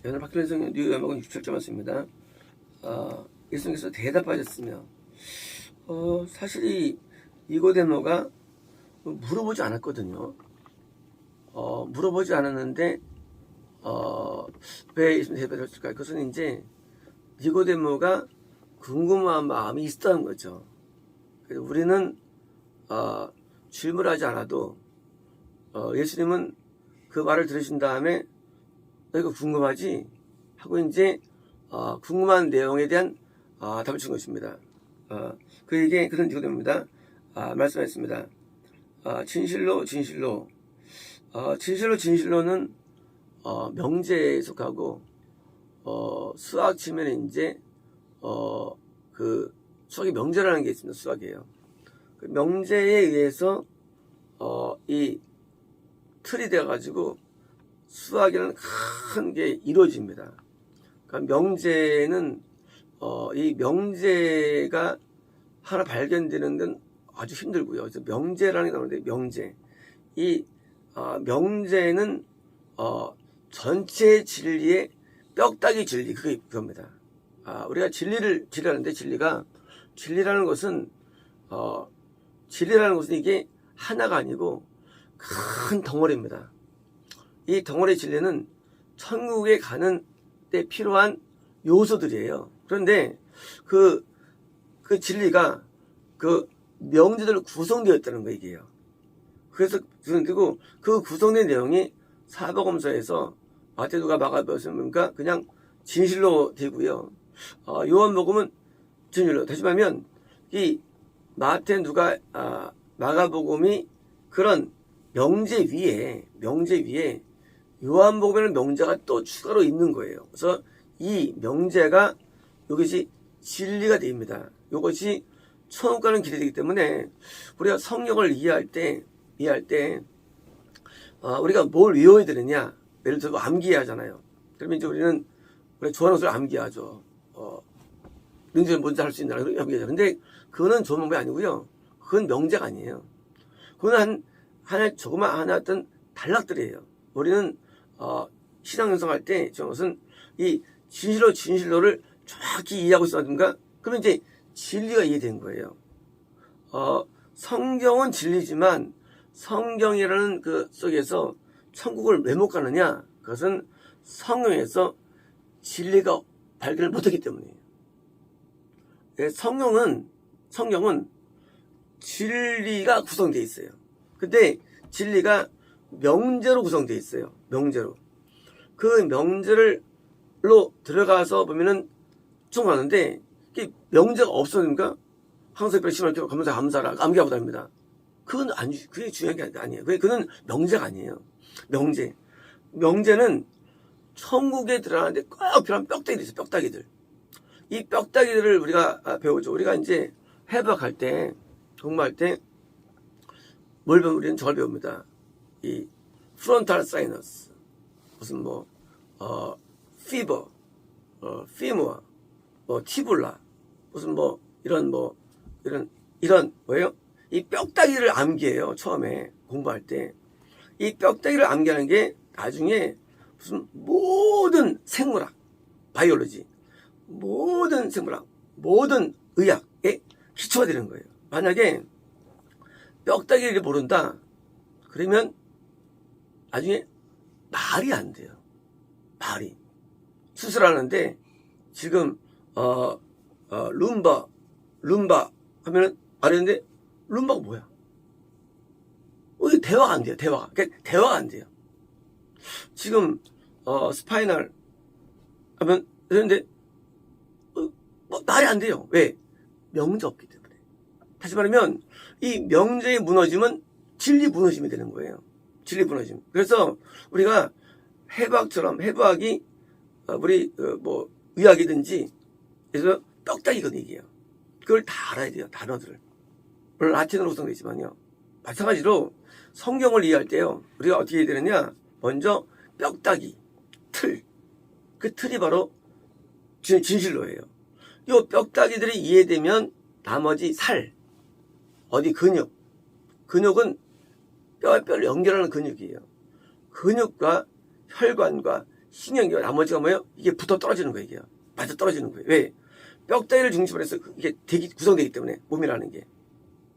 오늘 박필성 뉴요막은 67점 맞습니다. 예수님께서 대답하셨으며, 사실 이 니고데모가 물어보지 않았거든요. 물어보지 않았는데, 왜 예수님 대답했을까요? 그것은 이제 니고데모가 궁금한 마음이 있었던 거죠. 그래서 우리는, 질문하지 않아도, 예수님은 그 말을 들으신 다음에, 너 이거 궁금하지? 하고 이제, 궁금한 내용에 대한, 답을 준 것입니다. 그에게 그런 니고데모입니다. 말씀하셨습니다. 진실로, 진실로는, 명제에 속하고, 수학 치면에 이제, 그, 수학의 명제라는 게 있습니다. 수학이에요. 그 명제에 의해서, 이 틀이 되어가지고, 수학이라는 큰 게 이루어집니다. 그러니까 명제는, 이 명제가 하나 발견되는 데는 아주 힘들고요. 그래서 명제라는 게 나오는데, 명제. 이, 명제는, 전체 진리의 뼈다귀 진리, 그겁니다. 우리가 진리라는데, 진리라는 것은 이게 하나가 아니고 큰 덩어리입니다. 이 덩어리 진리는 천국에 가는 데 필요한 요소들이에요. 그런데 그 진리가 그 명제들로 구성되어 있다는 거, 이게요. 그래서 그리고 그 구성된 내용이 사복음서에서 마태, 누가, 마가복음서니까 그냥 진실로 되고요. 요한복음은 진실로. 다시 말하면 이 마태, 누가, 마가복음이 그런 명제 위에 요한복음에는 명제가 또 추가로 있는 거예요. 그래서 이 명제가 이것이 진리가 됩니다. 이것이 천국 가는 길이 되기 때문에 우리가 성경을 이해할 때 우리가 뭘 외워야 되느냐? 예를 들어 암기해야 하잖아요. 그러면 이제 우리가 좋아하는 것을 암기하죠. 능지는 뭔지 할 수 있나 암기하죠. 근데 그거는 좋은 방법이 아니고요. 그건 명제가 아니에요. 그건 조그만 하나 어떤 단락들이에요. 우리는 신앙 형성할 때 저것은 이 진실로를 정확히 이해하고 있었는가? 그러면 이제 진리가 이해된 거예요. 성경은 진리지만 성경이라는 그 속에서 천국을 왜 못 가느냐? 그것은 성경에서 진리가 발견을 못했기 때문이에요. 성경은 진리가 구성되어 있어요. 근데 진리가 명제로 구성되어 있어요. 명제로. 그 명제로 들어가서 보면은 충분하는데, 이게 명제가 없었는가? 항상 심할 때 감사라, 암기하고 다닙니다. 그게 중요한 게 아니에요. 그건 명제가 아니에요. 명제는 천국에 들어가는데 꼭 필요한 뼈다귀들이 있어요. 뼈다귀들. 이 뼈다귀들을 우리가 배우죠. 우리가 이제 해박할 때, 공부할 때, 뭘 배우면 우리는 저걸 배웁니다. 이 프론탈 사이너스, 무슨 피버, 피모아, 티불라, 무슨 이런 뭐예요? 이 뼈다귀를 암기해요. 처음에 공부할 때. 이 뼈다귀를 암기하는 게 나중에 무슨 모든 생물학, 바이올로지, 모든 생물학, 모든 의학의 기초가 되는 거예요. 만약에 뼈다귀를 모른다, 그러면 나중에 말이 안 돼요. 말이. 수술하는데 지금 룸바 하면은 말했는데 룸바가 뭐야? 이게 대화가 안 돼요. 대화가 안 돼요. 지금 스파이널 하면 되는데 말이 안 돼요. 왜? 명제 없기 때문에. 다시 말하면 이 명제의 무너짐은 진리 무너짐이 되는 거예요. 진리 무너짐. 그래서 우리가 해부학이 우리 의학이든지 그래서 뼈다귀거든요, 이게요. 그걸 다 알아야 돼요. 단어들을. 물론 라틴어로 구성되어 있지만요. 마찬가지로 성경을 이해할 때요. 우리가 어떻게 해야 되느냐? 먼저 뼈다귀, 틀. 그 틀이 바로 진실로예요. 이 뼈다귀들이 이해되면 나머지 살, 어디 근육은 뼈와 뼈를 연결하는 근육이에요. 근육과 혈관과 신경이 나머지가 뭐예요? 이게 붙어 떨어지는 거예요. 이게 맞아 떨어지는 거예요. 왜? 뼈다귀를 중심으로 해서 이게 구성되기 때문에 몸이라는 게.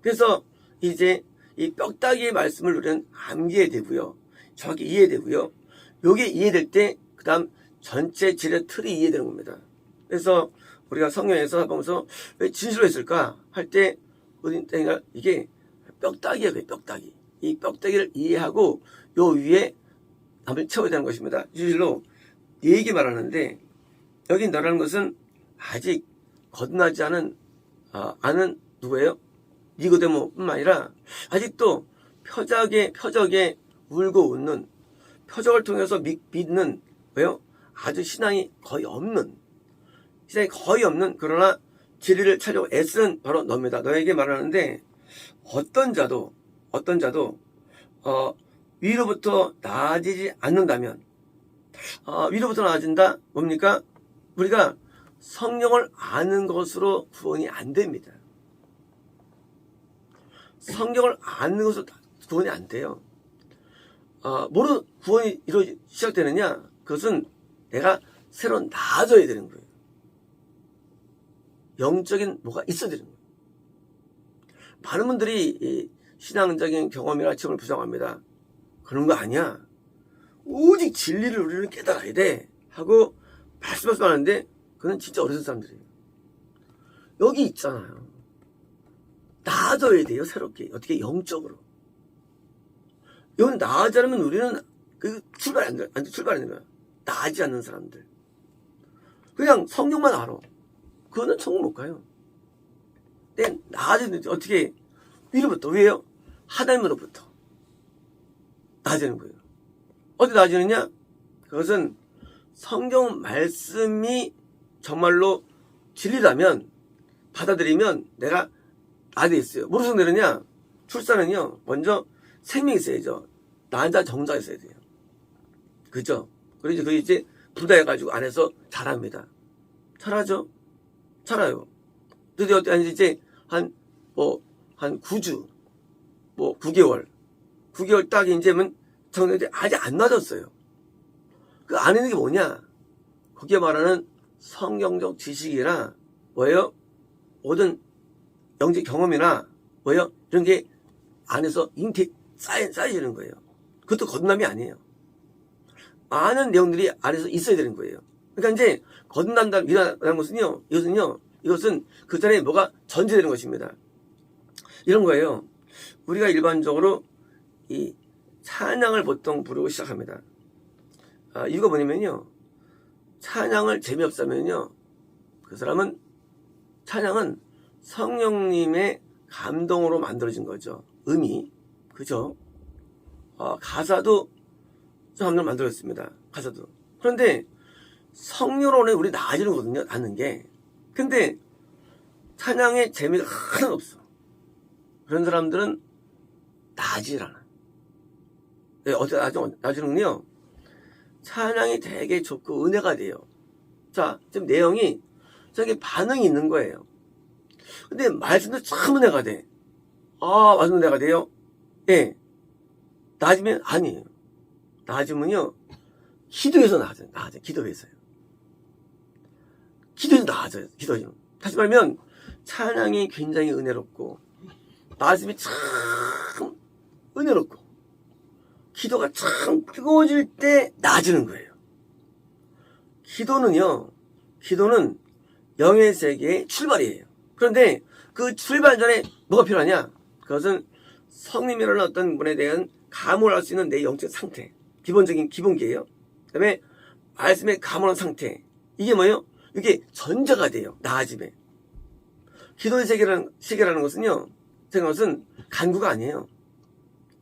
그래서 이제 이 뼈다귀의 말씀을 우리는 암기해야 되고요. 정확히 이해되고요. 요게 이해될 때 그다음 전체 질의 틀이 이해되는 겁니다. 그래서 우리가 성경에서 보면서 왜 진실로 했을까 할 때 이게 뼈다귀예요. 뼈다귀. 이 뼈다귀를 이해하고 요 위에 답을 채워야 되는 것입니다. 진실로 얘기 말하는데 여기 너라는 것은 아직 거듭나지 않은 누구예요? 니고데모뿐만 아니라 아직도 표적에 울고 웃는 표적을 통해서 믿는 왜요? 아주 신앙이 거의 없는 그러나 진리를 찾으려고 애쓰는 바로 너입니다. 너에게 말하는데 어떤 자도 위로부터 나아지지 않는다면 위로부터 나아진다 뭡니까? 우리가 성령을 아는 것으로 구원이 안 됩니다. 성경을 아는 것으로 구원이 안 돼요. 뭐로 구원이 시작되느냐? 그것은 내가 새로 나아져야 되는 거예요. 영적인 뭐가 있어야 되는 거예요. 많은 분들이 이 신앙적인 경험이나 체험을 부정합니다. 그런 거 아니야. 오직 진리를 우리는 깨달아야 돼 하고 말씀하는데 그건 진짜 어리석은 사람들이에요. 여기 있잖아요. 나아져야 돼요. 새롭게. 어떻게 영적으로. 여기 나아지려면 우리는 출발이 안 되는 거야. 나아지지 않는 사람들. 그냥 성경만 알아. 그거는 천국 못 가요. 근데 나아지는지 어떻게 위로부터 왜요? 하나님으로부터 나아지는 거예요. 어디 나아지느냐? 그것은 성경 말씀이 정말로 진리라면 받아들이면 내가 나아져 있어요. 뭐로 되느냐? 출산은요. 먼저 생명이 있어야죠. 난자 정자가 있어야 돼요. 그죠? 그리고 이제 분다해가지고 안에서 자랍니다. 자라죠? 자라요. 드디어 이제 한 9주, 9개월 딱 이제면 정년인데 아직 안 나아졌어요. 그 안에 있는 게 뭐냐? 거기에 말하는 성경적 지식이나 뭐예요? 모든 영적 경험이나 뭐예요? 이런 게 안에서 쌓이는 거예요. 그것도 거듭남이 아니에요. 많은 내용들이 안에서 있어야 되는 거예요. 그러니까 이제 거듭난다는 것은요, 이것은 그 전에 뭐가 전제되는 것입니다. 이런 거예요. 우리가 일반적으로 이 찬양을 보통 부르고 시작합니다. 이유가 뭐냐면요. 찬양을 재미없다면요. 그 사람은 찬양은 성령님의 감동으로 만들어진 거죠. 음이. 그죠? 가사도 사람들 만들었습니다. 가사도. 그런데 성령으로는 우리 나아지는 거거든요. 나는 게. 근데 찬양의 재미가 하나도 없어. 그런 사람들은 나아지질 않아. 네, 어떻게 나아지는군요. 찬양이 되게 좋고 은혜가 돼요. 자, 지금 내용이 저게 반응이 있는 거예요. 근데 말씀도 참 은혜가 돼. 말씀 은혜가 돼요? 예. 나아지면 아니에요. 나아지면요. 기도에서 나아져요. 기도에서요. 기도에서 나아져요. 기도에서. 다시 말하면 찬양이 굉장히 은혜롭고 말씀이 참 은혜롭고 기도가 참 뜨거워질 때 나아지는 거예요. 기도는 영의 세계의 출발이에요. 그런데 그 출발 전에 뭐가 필요하냐? 그것은 성령이라는 어떤 분에 대한 감을 할 수 있는 내 영적 상태. 기본적인 기본기예요. 그 다음에 말씀의 감언한 상태. 이게 뭐예요? 이게 전제가 돼요. 나아짐에. 기도의 세계라는 것은요. 그것은 간구가 아니에요.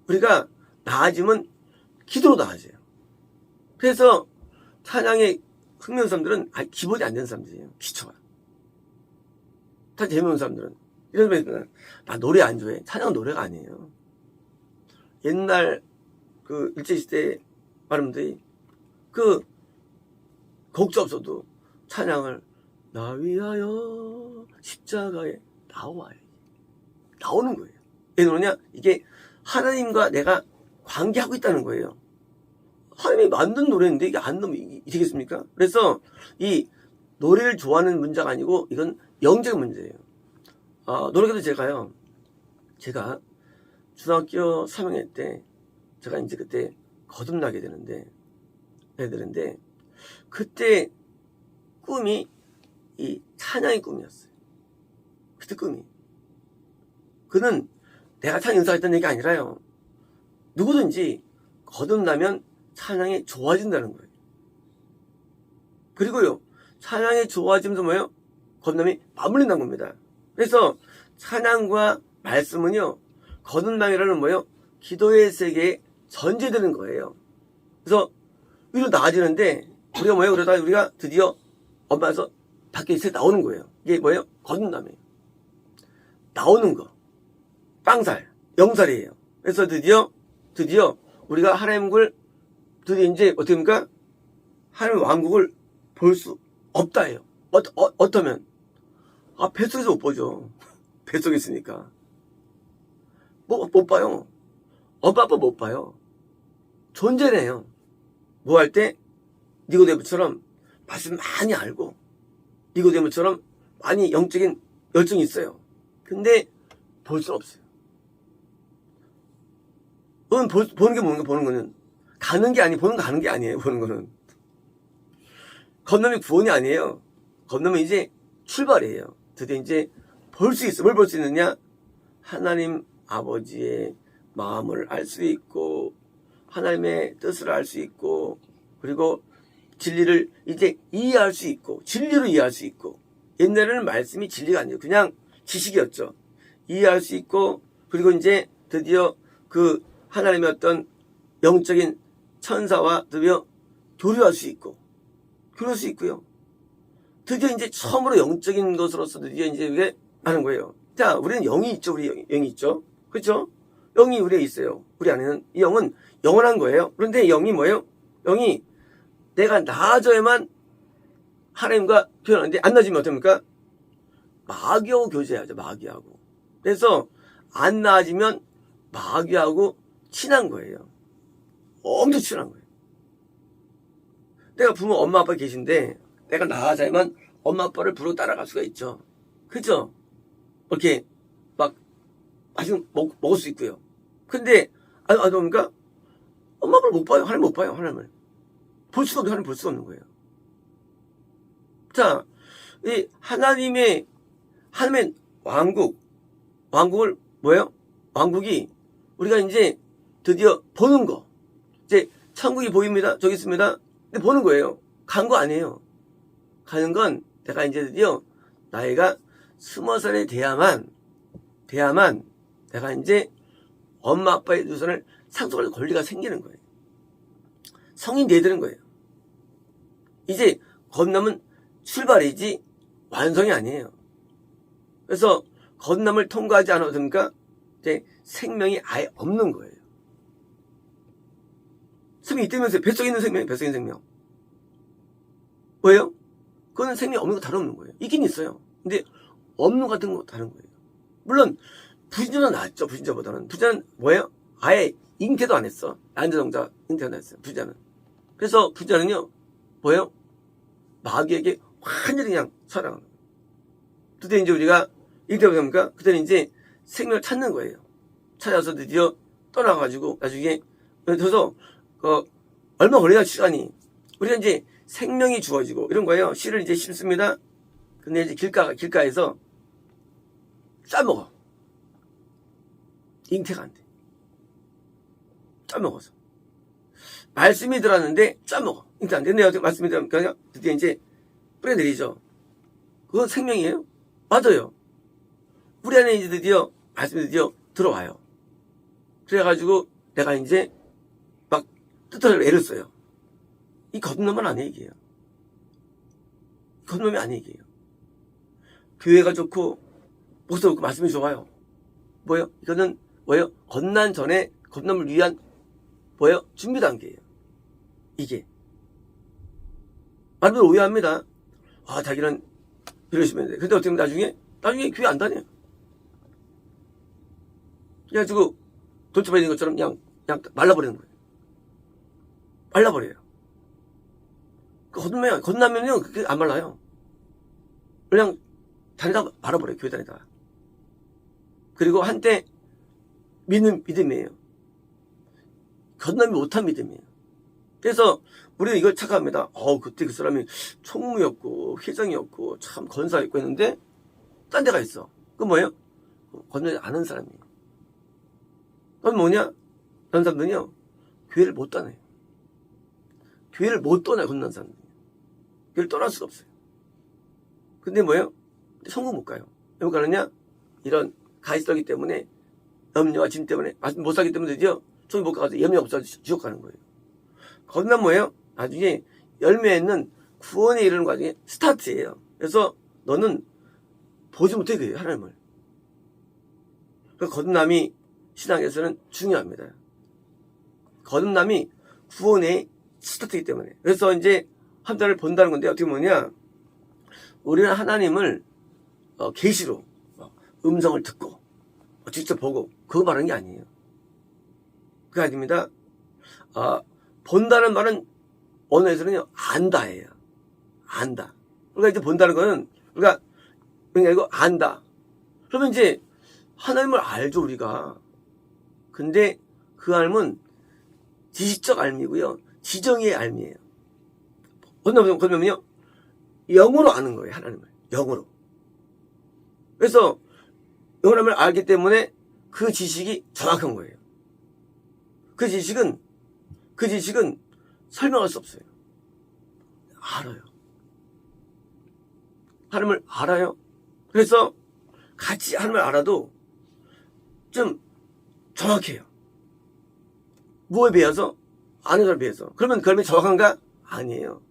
우리가 나아짐은 기도로 나아져요. 그래서 찬양에 흥미있는 사람들은 기본이 안 되는 사람들이에요. 기초가. 다 재미없는 사람들은. 이런 사람들은 나 노래 안 좋아해. 찬양은 노래가 아니에요. 옛날 그 일제시대 말하면들이 그 곡조 없어도 찬양을 나 위하여 십자가에 나오는 거예요. 왜 그러냐? 이게 하나님과 내가 관계하고 있다는 거예요. 하나님이 만든 노래인데 이게 안 넣으면 이게 되겠습니까? 그래서 이 노래를 좋아하는 문제가 아니고 이건 영적 문제예요. 노래도 제가 중학교 3학년 때 제가 이제 그때 거듭나게 되는데 그때 꿈이 이 찬양의 꿈이었어요. 그때 꿈이. 그는 내가 찬양 인사했던 얘기가 아니라요. 누구든지 거듭나면 찬양이 좋아진다는 거예요. 그리고요, 찬양이 좋아지면서 뭐예요? 거듭남이 맞물린다는 겁니다. 그래서 찬양과 말씀은요, 거듭남이라는 뭐예요? 기도의 세계에 전제되는 거예요. 그래서 위로 나아지는데 우리가 뭐예요? 그러다 우리가 드디어 엄마에서 밖에 있어 나오는 거예요. 이게 뭐예요? 거듭남이에요. 나오는 거. 빵살, 영살이에요. 그래서 드디어 우리가 하나님을 드디어 이제 어떻게 합니까? 하나님의 왕국을 볼 수 없다예요. 어떠면? 뱃속에서 못 보죠. 뱃속에 있으니까. 못 봐요. 엄마 아빠 못 봐요. 존재네요. 뭐 할 때? 니고데모처럼 말씀 많이 알고 니고데모처럼 많이 영적인 열정이 있어요. 근데 볼 수는 없어요. 보는 게 뭔가 보는 거는 가는 게 보는 거 가는 게 아니에요. 보는 거는 건너면 구원이 아니에요. 건너면 이제 출발이에요. 드디어 이제 볼 수 있어. 뭘 볼 수 있느냐? 하나님 아버지의 마음을 알 수 있고 하나님의 뜻을 알 수 있고 그리고 진리를 이제 이해할 수 있고 진리로 이해할 수 있고 옛날에는 말씀이 진리가 아니에요. 그냥 지식이었죠. 이해할 수 있고 그리고 이제 드디어 그 하나님의 어떤 영적인 천사와 드디어 교류할 수 있고 그럴 수 있고요. 드디어 이제 처음으로 영적인 것으로서 드디어 이제 이게 하는 거예요. 자, 우리는 영이 있죠. 우리 영이 있죠. 그렇죠? 영이 우리에 있어요. 우리 안에는 이 영은 영원한 거예요. 그런데 영이 뭐예요? 영이 내가 나아져야만 하나님과 교환하는데 안 나아지면 어떡합니까? 마귀하고 교제하죠. 마귀하고. 그래서 안 나아지면 마귀하고 친한 거예요. 엄청 친한 거예요. 내가 부모 엄마 아빠 계신데 내가 나아져야만 엄마 아빠를 부르고 따라갈 수가 있죠. 그죠? 이렇게 막 맛있는 먹을 수 있고요. 근데 뭡니까? 엄마 아빠를 못 봐요. 하나님 못 봐요. 하나님을 볼 수가 없는 하나님 볼 수가 없는 거예요. 자, 이 하나님의 왕국을 뭐예요? 왕국이 우리가 이제 드디어 보는 거. 이제 천국이 보입니다. 저기 있습니다. 근데 보는 거예요. 간 거 아니에요. 가는 건 내가 이제 드디어 나이가 20살이 돼야만 내가 이제 엄마 아빠의 유산을 상속할 권리가 생기는 거예요. 성인 돼야 되는 거예요. 이제 거듭남은 출발이지 완성이 아니에요. 그래서 거듭남을 통과하지 않았습니까? 이제 생명이 아예 없는 거예요. 생명이 있다면서요. 뱃속에 있는 생명이에요. 뱃속에 있는 생명. 왜요? 그거는 생명이 없는 거 다름없는 거예요. 있긴 있어요. 근데 없는 거 같은 거 다른 거예요. 물론 부진자는 낫죠. 부진자보다는. 부진자는 뭐예요? 아예 잉태도 안 했어. 난자동자 잉태도 안 했어요. 부진자는. 그래서 부진자는요. 뭐예요? 마귀에게 완전히 그냥 사랑하는 거예요. 그때 이제 우리가 잉태가 뭡니까? 그때는 이제 생명을 찾는 거예요. 찾아서 드디어 떠나가지고 나중에 그래서 얼마 걸리나 시간이 우리가 이제 생명이 주어지고 이런 거예요. 씨를 이제 심습니다. 근데 이제 길가에서 짜먹어. 잉태가 안 돼. 짜먹어서. 말씀이 들어왔는데 짜먹어. 잉태 안 돼. 근데 어떻게 말씀이 들어오니까 드디어 이제 뿌려내리죠. 그건 생명이에요? 맞아요. 우리 안에 이제 말씀이 드디어 들어와요. 그래가지고 내가 이제 막 뜻을 애를 써요. 이 거듭남은 아니에요, 이게요. 거듭남이 아니에요, 이게요. 교회가 좋고, 목사 좋고, 말씀이 좋아요. 뭐예요? 이거는 뭐예요? 거듭난 전에 거듭남을 위한 뭐예요? 준비 단계예요. 이게. 많은 분들 오해합니다. 자기는 이러시면 돼. 근데 어떻게 보면 나중에 교회 안 다녀요. 그래가지고, 돌쳐버리는 것처럼 그냥 말라버리는 거예요. 말라버려요. 거듭나면요, 그게 안 말라요. 그냥 다니다 말아버려요, 교회 다니다. 그리고 한때 믿는 믿음이에요. 거듭나면 못한 믿음이에요. 그래서 우리는 이걸 착각합니다. 그때 그 사람이 총무였고 회장이었고 참 권사였고 했는데 딴 데가 있어. 그건 뭐예요? 거듭나지 않은 사람이에요. 그건 뭐냐? 그런 사람들은요, 교회를 못 떠나요. 교회를 못 떠나요, 거듭난 사람들이. 교회를 떠날 수가 없어요. 근데 뭐예요? 천국 못 가요. 왜 못 가느냐? 이런 가시떨기 때문에, 염려와 짐 때문에, 말씀 못 살기 때문에 드디어 천국 못 가서 염려 없어서 지옥 가는 거예요. 거듭난 뭐예요? 나중에 열매는 구원에 이르는 과정에 스타트예요. 그래서 너는 보지 못해, 그래요, 하나님을. 그 거듭남이 신앙에서는 중요합니다. 거듭남이 구원의 스타트이기 때문에. 그래서 이제 하나님을 본다는 건데, 어떻게 보냐, 우리는 하나님을 계시로 음성을 듣고 직접 보고 그거 말하는 게 아니에요. 그게 아닙니다. 본다는 말은 언어에서는요, 안다예요. 안다. 그러니까 이제 본다는 거는 그러니까 이거 안다. 그러면 이제 하나님을 알죠, 우리가. 근데 그 알면 지식적 알미고요, 지정의 알미예요. 그러면요, 영으로 아는 거예요, 하나님을. 영으로. 그래서 영으로 알기 때문에 그 지식이 정확한 거예요. 그 지식은 설명할 수 없어요. 알아요. 하나님을 알아요. 그래서 같이 하나님을 알아도 좀 정확해요. 무엇에 비해서? 아는 것에 비해서. 그러면 정확한가? 아니에요.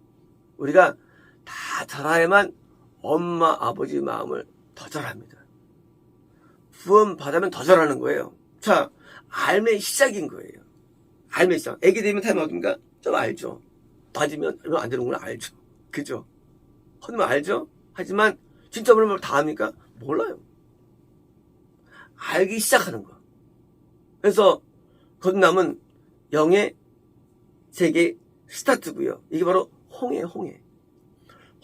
우리가 다 잘해야만 엄마, 아버지 마음을 더 잘합니다. 구원 받으면 더 잘하는 거예요. 자, 알매의 시작인 거예요. 알매의 시작. 애기 되면 타임 어딘가? 좀 알죠. 맞으면 안 되는구나, 알죠. 그죠? 하지만 알죠? 하지만 진짜 모르면 다 합니까? 몰라요. 알기 시작하는 거. 그래서 거듭남은 영의 세계 스타트고요. 이게 바로 홍해.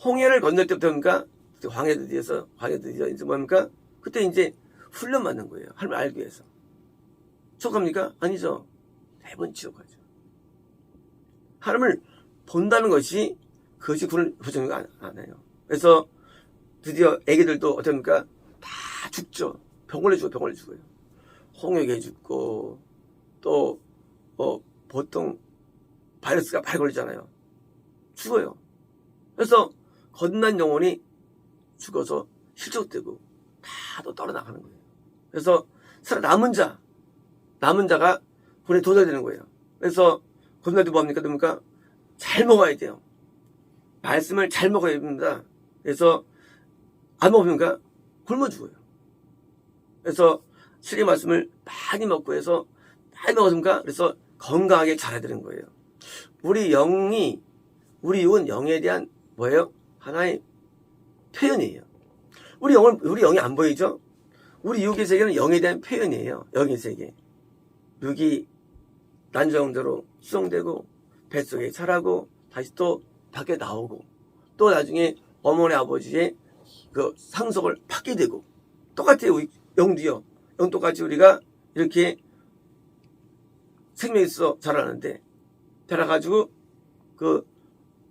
홍해를 건널 때부터니까 황해도 뒤에서 이제 뭡니까? 그때 이제 훈련 받는 거예요. 하나님을 알기 위해서. 지옥갑니까? 아니죠. 매번 지옥 가죠. 하나님을 본다는 것이 그것이 구원을 보장을 안 해요. 그래서 드디어 애기들도 어떻습니까? 다 죽죠. 병원에 죽어요. 홍역에 죽고 또 보통 바이러스가 많이 걸리잖아요. 죽어요. 그래서 거듭난 영혼이 죽어서 실족되고 다 또 떨어나가는 거예요. 그래서 남은 자가 군에 도달되는 거예요. 그래서 거듭날 때 뭡니까? 잘 먹어야 돼요. 말씀을 잘 먹어야 됩니다. 그래서 안 먹으니까 굶어 죽어요. 그래서 실의 말씀을 많이 먹고 해서 많이 먹었습니까? 그래서 건강하게 자라야 되는 거예요. 우리 육은 영에 대한 뭐예요? 하나의 표현이에요. 우리 영이 안 보이죠? 우리 육의 세계는 영에 대한 표현이에요. 영의 세계. 육이 난정대로 수정되고 뱃속에 자라고 다시 또 밖에 나오고 또 나중에 어머니 아버지의 그 상속을 받게 되고 똑같아요. 영도요. 영 똑같이 우리가 이렇게 생명이 있어 자라는데 자라가지고 그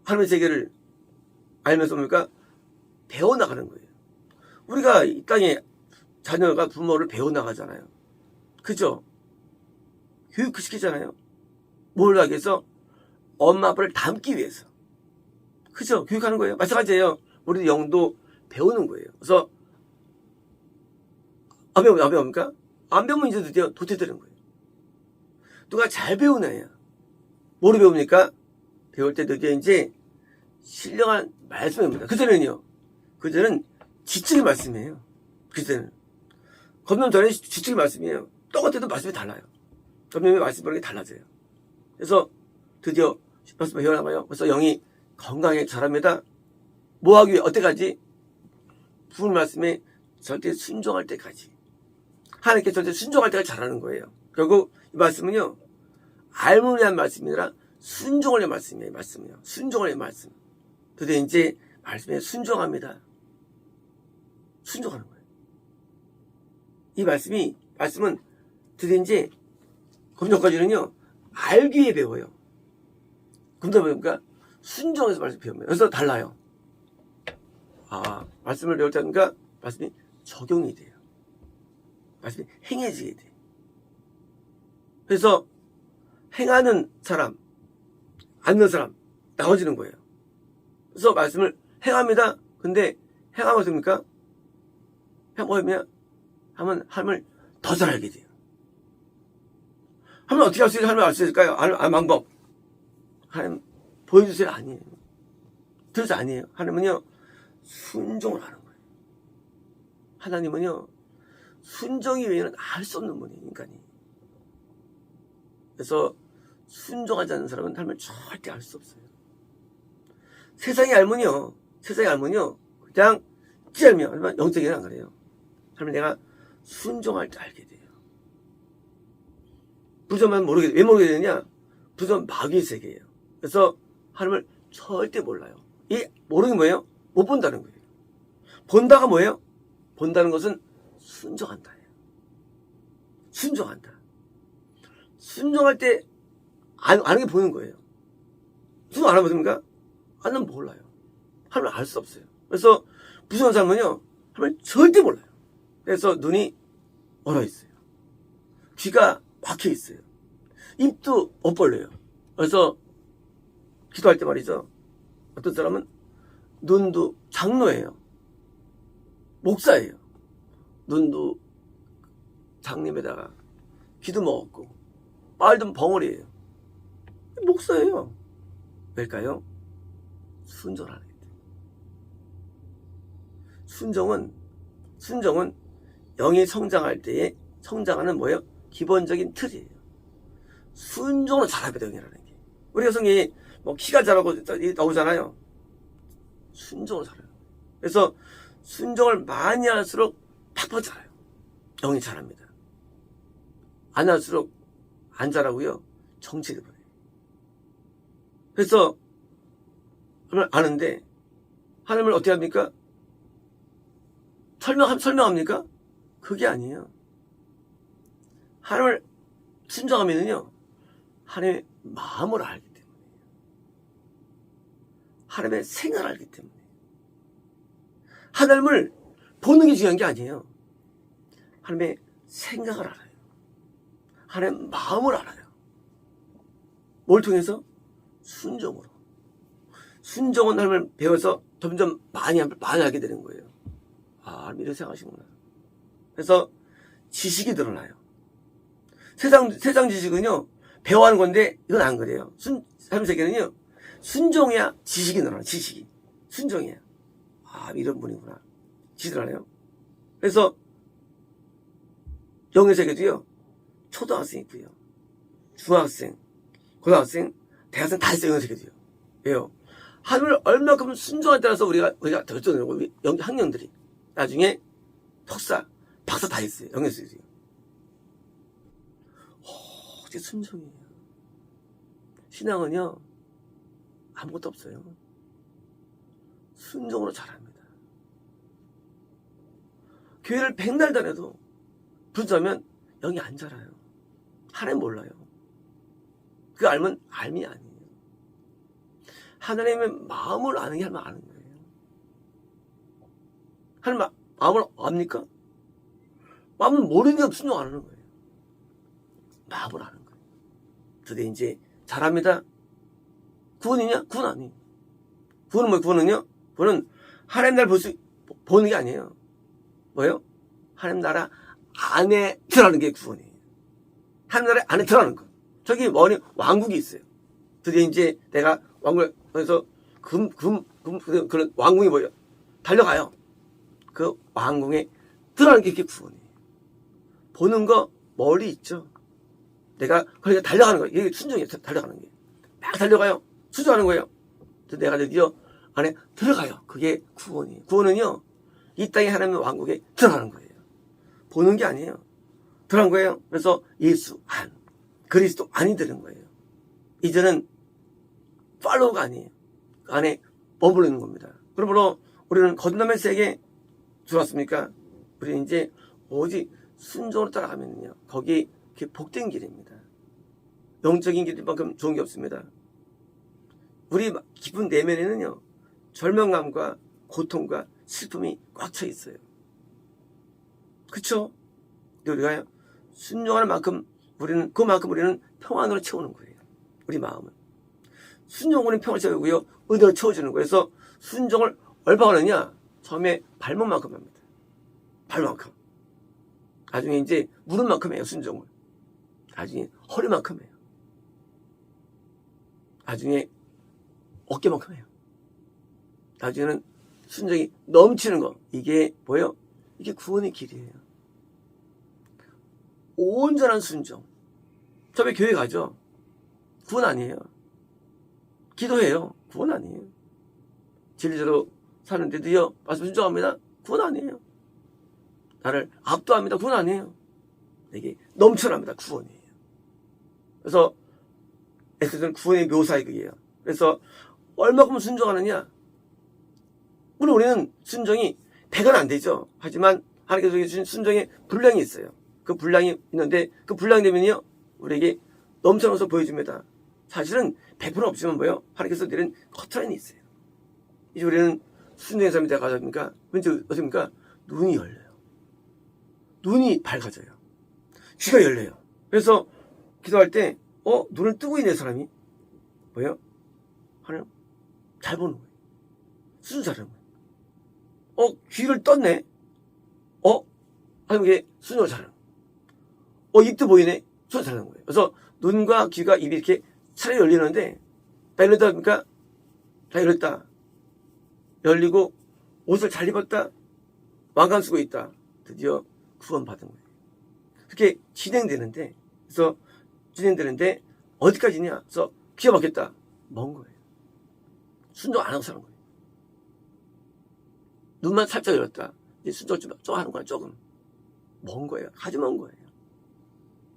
하나님의 세계를 알면서 뭡니까? 배워나가는 거예요. 우리가 이 땅에 자녀가 부모를 배워나가잖아요. 그죠? 교육시키잖아요. 뭘 하기 위해서? 엄마 아빠를 닮기 위해서. 그죠? 교육하는 거예요. 마찬가지예요. 우리도 영도 배우는 거예요. 그래서 안 배웁니까? 안 배우면 이제 드디어 도태되는 거예요. 누가 잘 배우나요? 뭐로 배웁니까? 배울 때 드디어 이제 신령한 말씀입니다. 그전은 지적인 말씀이에요. 그전에는. 거듭남 전에 지적인 말씀이에요. 똑같아도 말씀이 달라요. 거듭남의 말씀 보는 게 달라져요. 그래서 드디어 말씀을 배워나가요. 그래서 영이 건강하게 자랍니다. 뭐 하기 위해? 어때까지? 부은 말씀에 절대 순종할 때까지. 하나님께 절대 순종할 때까지 자라는 거예요. 결국 이 말씀은요, 알문을 위한 말씀이 아니라 순종을 위한 말씀이에요. 말씀이요. 순종을 위한 말씀. 드디어 이제 말씀에 순종합니다. 순종하는 거예요. 이 말씀은 드디어 이제 그 전까지는요, 알기 위해 배워요. 근데 보니까 순종해서 말씀 배웁니다. 그래서 달라요. 말씀을 배울 때니까 말씀이 적용이 돼요. 말씀이 행해지게 돼. 그래서 행하는 사람, 않는 사람 나눠지는 거예요. 그래서 말씀을 행합니다. 근데 행하면 어떻습니까? 뭐냐? 하면 하나님을 더 잘 알게 돼요. 하나님 어떻게 할 수 있을까요? 하나님 알 수 있을까요? 아는 방법. 하나님 보여주세요. 아니에요. 들으세요. 아니에요. 하나님은요, 순종을 하는 거예요. 하나님은요, 순종이 외에는 알 수 없는 분이에요, 인간이. 그래서 순종하지 않는 사람은 하나님을 절대 알 수 없어요. 세상이 알면요, 그냥 찌르면, 하지만 영적이는 안 그래요. 하나님 내가 순종할 줄 알게 돼요. 부정만 모르게 돼. 왜 모르게 되느냐? 부정 마귀의 세계예요. 그래서 하나님을 절대 몰라요. 이 모르는 뭐예요? 못 본다는 거예요. 본다가 뭐예요? 본다는 것은 순종한다예요. 순종한다. 순종할 때 아는 게 보이는 거예요. 순종 안 하면 됩니까? 안 하면 몰라요. 하나님을 알 수 없어요. 그래서 부정한 사람은요, 하나님을 절대 몰라요. 그래서 눈이 얼어 있어요. 귀가 막혀 있어요. 입도 못 벌려요. 그래서 기도할 때 말이죠. 어떤 사람은 눈도 장로예요. 목사예요. 눈도 장님에다가 귀도 먹었고 빨도 벙어리예요. 목사예요. 왜일까요? 순종하는 게 돼요. 순종은 영이 성장할 때에 성장하는 뭐예요? 기본적인 틀이에요. 순종을 잘하거든요, 영이라는 게. 우리 여성이 뭐 키가 자라고 나오잖아요. 순종을 잘해요. 그래서 순종을 많이 할수록 팍팍 자라요. 영이 잘합니다. 안 할수록 안 자라고요. 정체돼 버려요. 그래서 하나님을 아는데 하나님을 어떻게 합니까? 설명합니까? 그게 아니에요. 하나님을 순종하면은요, 하나님의 마음을 알기 때문에, 하나님의 생각을 알기 때문에, 하나님을 보는 게 중요한 게 아니에요. 하나님의 생각을 알아요. 하나님의 마음을 알아요. 뭘 통해서? 순종으로. 순종은 하나님을 배워서 점점 많이 알게 되는 거예요. 하나님 이렇게 생각하시구나. 그래서 지식이 드러나요. 세상 지식은요, 배워하는 건데, 이건 안 그래요. 하나님 세계는요, 순종해야 지식이 늘어나요. 지식이. 순종해야. 이런 분이구나. 지식이 드러나요. 그래서, 영의 세계도요, 초등학생 있고요, 중학생, 고등학생, 대학생 다 있어요, 영의 세계도요. 왜요? 하나님을 얼마큼 순종에 따라서 우리가 결정되고, 학년들이. 나중에 석사, 박사 다 있어요. 영의 세계도요. 오직 순종이에요. 신앙은요, 아무것도 없어요. 순종으로 잘합니다. 교회를 100날 다녀도 불자면 영이 안 자라요. 하나님 몰라요. 그거 알면 알미 아니에요. 하나님의 마음을 아는 게 하나님 아는 거예요. 하나님 마음을 압니까? 마음을 모르는 게 순종 안 하는 거예요. 마음을 아는 거예요. 드디어 이제 잘합니다. 구원이냐? 구원 아니에요. 구원은 뭐예요? 구원은 하나님 나라 보는 게 아니에요. 뭐예요? 하나님 나라 안에 들어가는 게 구원이에요. 하나님 나라 안에 들어가는 거. 저기 왕국이 있어요. 드디어 이제 내가 왕국에서 그런 왕궁이 뭐예요? 달려가요. 그 왕궁에 들어가는 게 이게 구원이에요. 보는 거 멀리 있죠. 내가 그러니까 달려가는 거예요. 이게 순종이에요. 달려가는 게. 막 달려가요. 순종하는 거예요. 내가 드디어 안에 들어가요. 그게 구원이에요. 구원은요, 이 땅에 하나님의 왕국에 들어가는 거예요. 보는 게 아니에요. 들어간 거예요. 그래서 예수 안, 그리스도 안이 되는 거예요. 이제는 팔로우가 아니에요. 그 안에 머무르는 겁니다. 그러므로 우리는 거듭남의 세계에 들어왔습니까? 우리는 이제 오직 순종으로 따라가면요, 거기 복된 길입니다. 영적인 길만큼 좋은 게 없습니다. 우리 깊은 내면에는요, 절망감과 고통과 슬픔이 꽉 차 있어요. 그쵸? 우리가 순종하는 만큼 그만큼 우리는 평안으로 채우는 거예요. 우리 마음은. 순종으로 평안을 채우고요, 은혜로 채워주는 거예요. 그래서 순종을 얼마나 하느냐? 처음에 발목만큼 합니다. 발목만큼. 나중에 이제 무릎만큼 해요, 순종을. 나중에 허리만큼 해요. 나중에 어깨만큼 해요. 나중에는 순종이 넘치는 거. 이게 뭐예요? 이게 구원의 길이에요. 온전한 순종. 처음에 교회 가죠. 구원 아니에요. 기도해요. 구원 아니에요. 진리대로 사는데도요, 말씀 순종합니다. 구원 아니에요. 나를 압도합니다. 구원 아니에요. 이게 넘쳐납니다. 구원이에요. 그래서 에스더는 구원의 묘사의 그게요. 그래서 얼마큼 순종하느냐? 물론 우리는 순종이 100은 안 되죠. 하지만 하나님께서 주신 순종에 분량이 있어요. 그 분량이 있는데 그 분량이 되면요, 우리에게 넘쳐나서 보여줍니다. 사실은 100% 없지만 뭐예요? 하나님께서 내린 커트라인이 있어요. 이제 우리는 순종의 삶이 되어가다 보니까 왠지 어떻습니까? 눈이 열려요. 눈이 밝아져요. 귀가 열려요. 그래서 기도할 때 눈을 뜨고 있는 사람이 뭐예요? 하나님 잘 보는 거예요. 순종 잘하는 거예요. 귀를 떴네. 하나님께 순종 잘하는 거예요. 입도 보이네. 순종 잘하는 거예요. 그래서 눈과 귀가 입이 이렇게 차례 열리는데, 다 열렸다 보니까 다 열렸다. 열리고 옷을 잘 입었다. 왕관 쓰고 있다. 드디어 구원받은 거예요. 그렇게 진행되는데, 그래서 진행되는데 어디까지냐? 그래서 귀가 막혔다. 먼 거예요. 순종 안 하고 사는 거예요. 눈만 살짝 열었다. 이제 순종 좀 하는 거야. 조금 먼 거예요. 아주 먼 거예요.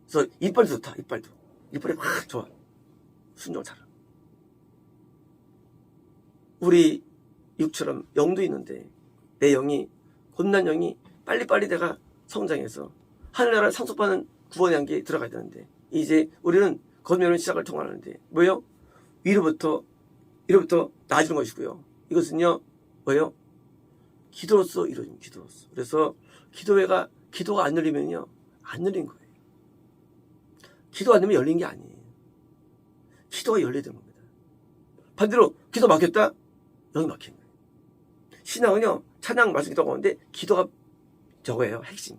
그래서 이빨도 좋다. 이빨이 확 좋아. 순종 잘하. 우리 육처럼 영도 있는데 내 영이, 곧난 영이 빨리빨리 내가 성장해서 하늘나라를 상속받는 구원의 한계에 들어가야 되는데, 이제 우리는 거듭나는 시작을 통하는데 뭐예요? 위로부터 나아지는 것이고요. 이것은요, 뭐예요? 기도로서 이루어진 기도로서. 그래서 기도가 안 열리면요, 안 열린 거예요. 기도가 안 되면 열린 게 아니에요. 기도가 열려야 되는 겁니다. 반대로 기도 막혔다? 여기 막힌 거예요. 신앙은요, 찬양, 말씀, 기도가 오는데 기도가 저거예요. 핵심.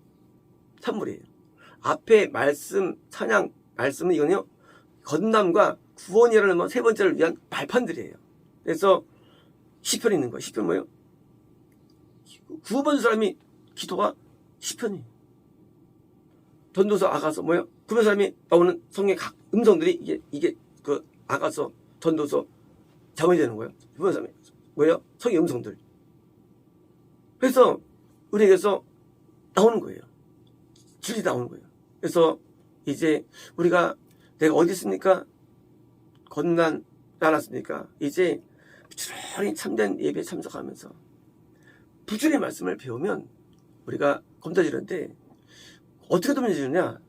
산물이에요. 앞에 말씀, 찬양, 말씀은 이거는요, 거듭남과 구원이라는 세 번째를 위한 발판들이에요. 그래서 시편이 있는 거예요. 시편 뭐예요? 구원받은 사람이 기도가 시편이에요. 전도서, 아가서 뭐예요? 구원받은 사람이 나오는 성경의 각 음성들이 이게 그 아가서, 전도서, 자문이 되는 거예요. 구원받은 사람이 뭐예요? 성경 음성들. 그래서 우리에게서 나오는 거예요. 진리 나오는 거예요. 그래서 이제 우리가 내가 어디 있습니까? 거듭나지 않았습니까? 이제 부지런히 참된 예배에 참석하면서 부지런히 말씀을 배우면 우리가 검다지는데 어떻게 dom지느냐?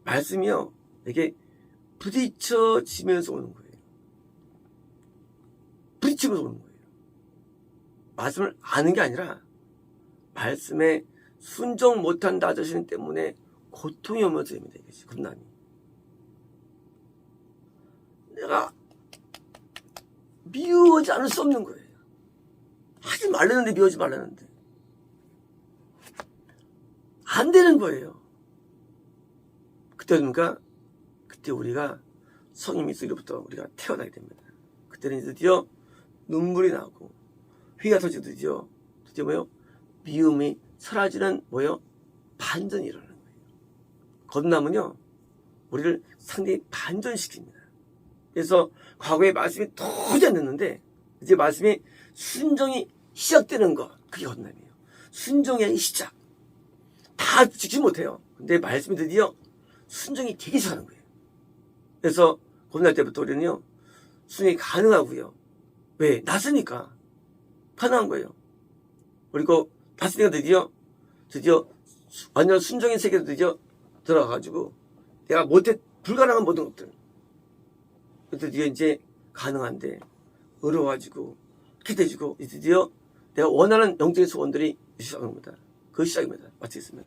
말씀이요, 이게 부딪혀지면서 오는 거예요. 부딪히면서 오는 거예요. 말씀을 아는 게 아니라 말씀에 순종 못한다 하시는 때문에 고통이 오면서 됩니다. 이것이 겁남이. 내가 미워하지 않을 수 없는 거예요. 하지 말라는데 미워하지 말라는데 안 되는 거예요. 그때니까 그때 우리가 성령이 있으로부터 우리가 태어나게 됩니다. 그때는 드디어 눈물이 나고 회가 터지고 드디어 뭐요? 미움이 사라지는 뭐요? 반전이 일어나는 거예요. 거듭남은요, 우리를 상당히 반전시킵니다. 그래서 과거에 말씀이 도저히 안 됐는데 이제 말씀이 순종이 시작되는 거, 그게 거듭남이에요. 순종의 시작. 다 지키지 못해요. 근데 말씀이 드디어 순종이 되기 시작하는 거예요. 그래서 거듭날 때부터 우리는요, 순종이 가능하고요. 왜? 났으니까 가능한 거예요. 그리고 났으니까 드디어 완전 순종의 세계로 드디어 들어가가지고 내가 불가능한 모든 것들 드디어 이제 가능한데 어려워가지고 기대지고 드디어 내가 원하는 영적인 소원들이 시작합니다. 그 시작입니다. 마치겠습니다.